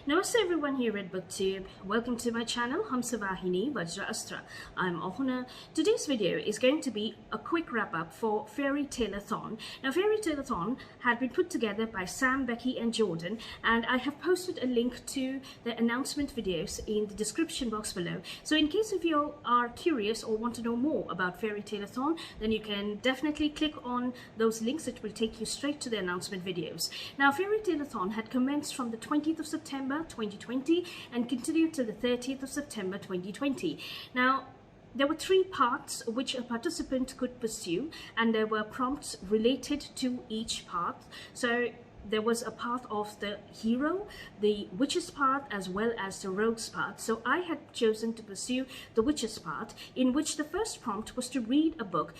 Namaste everyone here at booktube. Welcome to my channel Hamsavahini Vajra Astra. I'm Ahuna. Today's video is going to be a quick wrap up for Fairytaleathon. Now Fairytaleathon had been put together by Sam, Becky and Jordan, and I have posted a link to the announcement videos in the description box below. So in case if you are curious or want to know more about Fairytaleathon, then you can definitely click on those links. It will take you straight to the announcement videos. Now Fairytaleathon had commenced from the 20th of September 2020 and continued to the 30th of September 2020. Now, there were 3 parts which a participant could pursue, and there were prompts related to each path. So there was a path of the hero, the witch's path, as well as the rogue's path. So I had chosen to pursue the witch's path, in which the first prompt was to read a book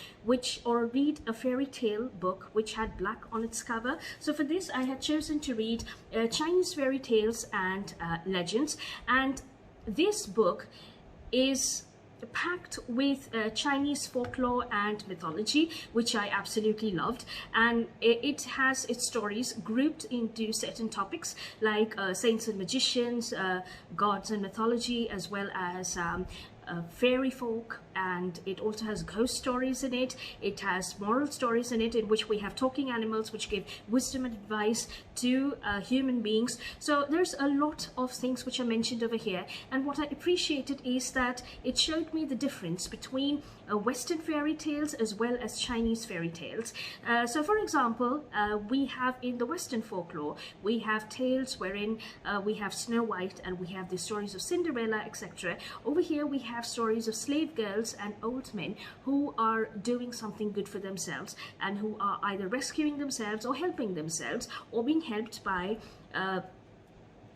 or read a fairy tale book which had black on its cover. So for this I had chosen to read Chinese Fairy Tales and Legends, and this book is packed with Chinese folklore and mythology, which I absolutely loved, and it has its stories grouped into certain topics like saints and magicians, gods and mythology, as well as fairy folk, and it also has ghost stories in it. It has moral stories in it, in which we have talking animals which give wisdom and advice to human beings. So there's a lot of things which are mentioned over here, and what I appreciated is that it showed me the difference between Western fairy tales as well as Chinese fairy tales. So for example, we have in the Western folklore, we have tales wherein we have Snow White and we have the stories of Cinderella, etc. Over here we have stories of slave girls and old men who are doing something good for themselves and who are either rescuing themselves or helping themselves, or being helped by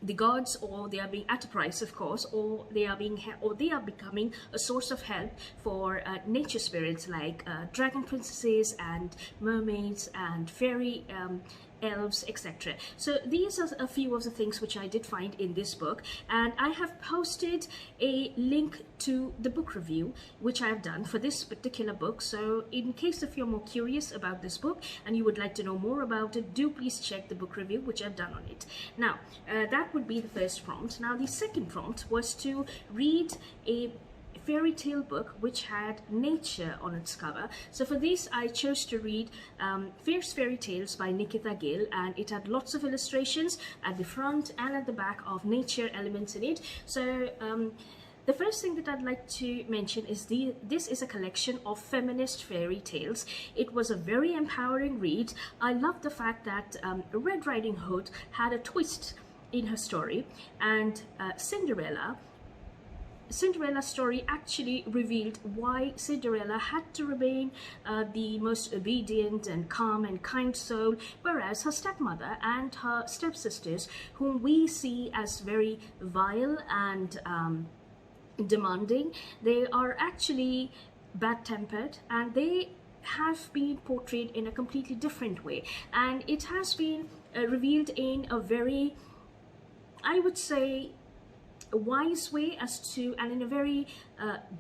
the gods, or they are being at a price, of course, or they are becoming a source of help for nature spirits like dragon princesses and mermaids and fairy elves, etc. So these are a few of the things which I did find in this book, and I have posted a link to the book review which I have done for this particular book. So in case if you're more curious about this book and you would like to know more about it, do please check the book review which I've done on it. Now that would be the first prompt. Now the second prompt was to read a fairy tale book which had nature on its cover. So for this I chose to read Fierce Fairy Tales by Nikita Gill, and it had lots of illustrations at the front and at the back of nature elements in it. So the first thing that I'd like to mention is this is a collection of feminist fairy tales. It was a very empowering read. I love the fact that Red Riding Hood had a twist in her story, and Cinderella's story actually revealed why Cinderella had to remain the most obedient and calm and kind soul, whereas her stepmother and her stepsisters, whom we see as very vile and demanding, they are actually bad-tempered, and they have been portrayed in a completely different way, and it has been revealed in a very, I would say, a wise way as to, and in a very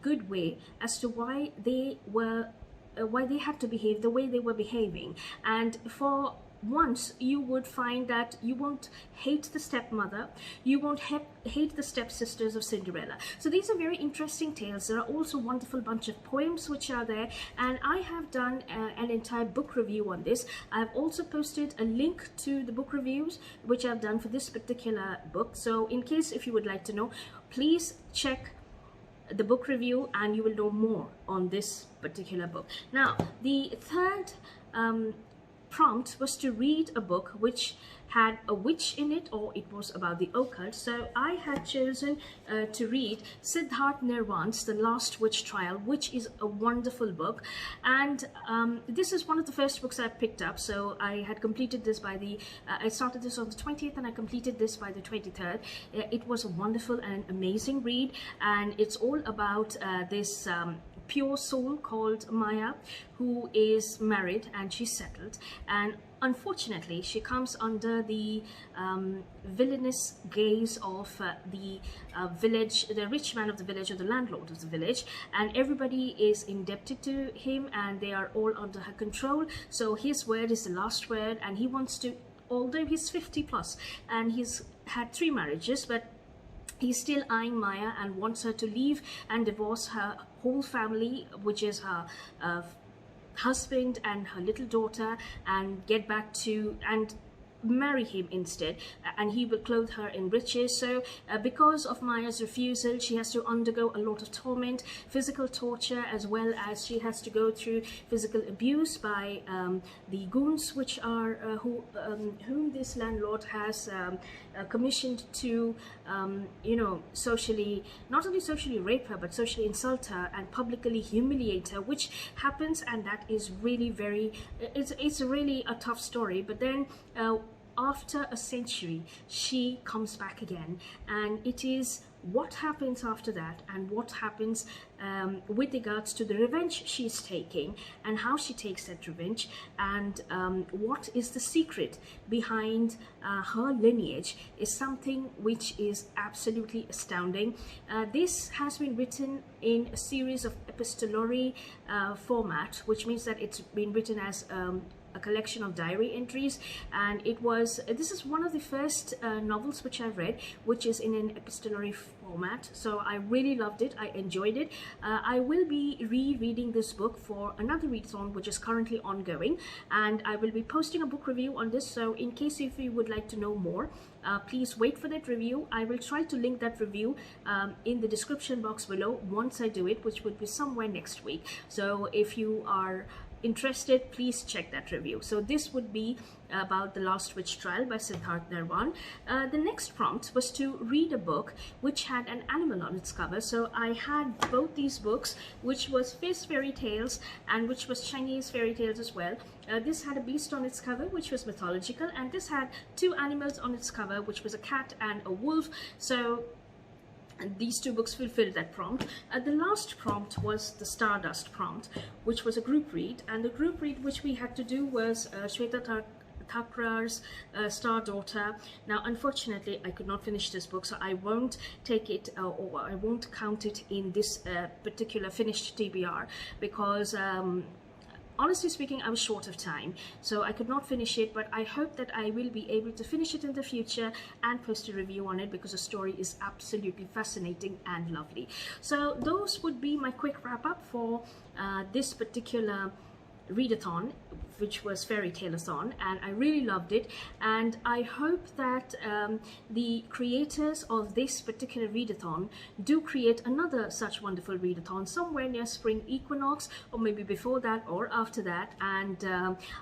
good way as to why they had to behave the way they were behaving. And for once you would find that you won't hate the stepmother, you won't hate the stepsisters of Cinderella. So these are very interesting tales. There are also a wonderful bunch of poems which are there, and I have done an entire book review on this. I've also posted a link to the book reviews which I've done for this particular book. So in case if you would like to know, please check the book review and you will know more on this particular book. Now the third prompt was to read a book which had a witch in it, or it was about the occult. So I had chosen to read Siddharth Nirwan's The Last Witch Trial, which is a wonderful book, and this is one of the first books I picked up. So I had completed this by the I started this on the 20th and I completed this by the 23rd. It was a wonderful and amazing read, and it's all about this pure soul called Maya, who is married and she's settled, and unfortunately she comes under the villainous gaze of the village, the rich man of the village, or the landlord of the village, and everybody is indebted to him and they are all under her control. So his word is the last word, and he wants to although he's 50 plus and he's had 3 marriages, but he's still eyeing Maya and wants her to leave and divorce her whole family, which is her husband and her little daughter, and get back to and marry him instead, and he will clothe her in riches. So because of Maya's refusal, she has to undergo a lot of torment, physical torture, as well as she has to go through physical abuse by the goons, which are whom this landlord has commissioned to you know, socially, not only socially rape her, but socially insult her and publicly humiliate her, which happens, and that is really very, it's really a tough story. But then after a century, she comes back again, and it is what happens after that, and what happens with regards to the revenge she's taking, and how she takes that revenge, and what is the secret behind her lineage, is something which is absolutely astounding. This has been written in a series of epistolary format, which means that it's been written as a collection of diary entries, and this is one of the first novels which I've read which is in an epistolary format. So I really loved it, I enjoyed it. I will be rereading this book for another readathon which is currently ongoing, and I will be posting a book review on this. So in case if you would like to know more, please wait for that review. I will try to link that review in the description box below once I do it, which would be somewhere next week. So if you are interested, please check that review. So this would be about The Last Witch Trial by Siddharth Narwan. The next prompt was to read a book which had an animal on its cover. So I had both these books, which was Fizz Fairy Tales and which was Chinese Fairy Tales as well. This had a beast on its cover which was mythological, and this had 2 animals on its cover, which was a cat and a wolf. So and these 2 books fulfilled that prompt. The last prompt was the Stardust prompt, which was a group read, and the group read which we had to do was Shweta Thakur's Star Daughter. Now unfortunately I could not finish this book, so I won't take it or I won't count it in this particular finished TBR, because honestly speaking, I was short of time, so I could not finish it, but I hope that I will be able to finish it in the future and post a review on it, because the story is absolutely fascinating and lovely. So those would be my quick wrap up for this particular readathon, which was Fairytaleathon, and I really loved it, and I hope that the creators of this particular readathon do create another such wonderful readathon somewhere near spring equinox, or maybe before that or after that, and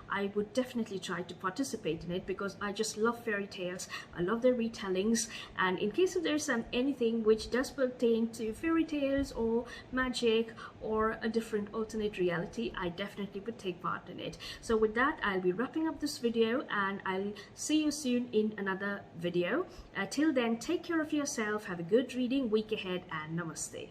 I would definitely try to participate in it, because I just love fairy tales, I love their retellings, and in case if there's anything which does pertain to fairy tales or magic or a different alternate reality, I definitely would take part in it. So with that, I'll be wrapping up this video, and I'll see you soon in another video. Till then, take care of yourself, have a good reading week ahead, and namaste.